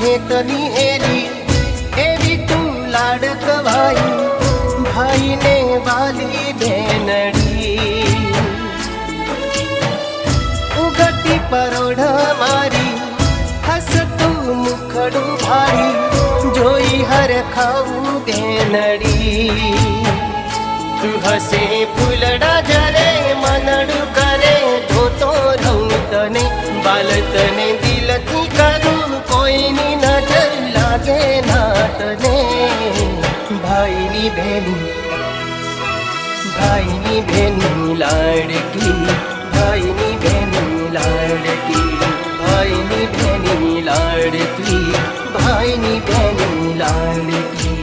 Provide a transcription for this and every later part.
હેતની હેરી એવી તું લાડકવાઈ ભાઈને વાલી બેનડી ઉગતી પરોઢ મારી હસતું મુખડું ભારી જોઈ હર ખાવું બેનડી તું હસે ફૂલડા જરે મનડું કરે જોતો રહું તને બાલ તને દિલથી કરું કોઈની નજર લાગે ના તને ભાઈની બેની લાડકી ભાઈની બેની લાડકી ભાઈની બેની લાડકી ભાઈની બેની લાડકી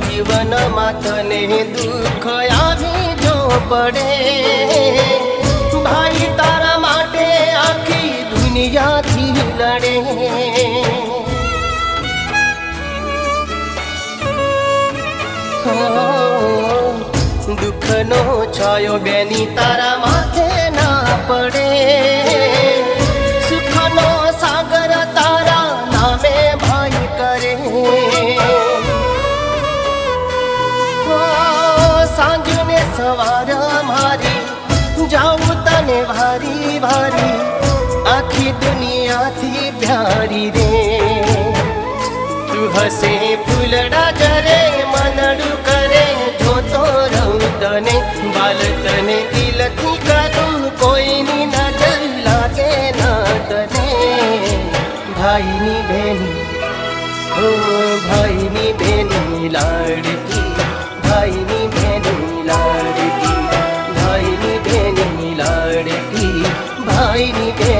જીવનમાં તને દુઃખ આવી જો પડે ભાઈ તારા માટે આખી દુનિયાથી લડે દુઃખનો છાયો બેની તારા માથે ના પડે સુખનો સાગર તારા નામે ભાઈ કરે સાંજને સવાર મારી જાઉં તને વારી વારી આખી દુનિયાથી પ્યારી રે તું હસે ફૂલડા જરે મનડું કરે જોતો રહું તને બાલ તને દિલથી કરું કોઈની નજર લાગે ના તને ભાઈની બેની ઓ ભાઈની બેની લાડકી ભાઈની બેની લાડકી ભાઈની બેની લાડકી ભાઈની બેની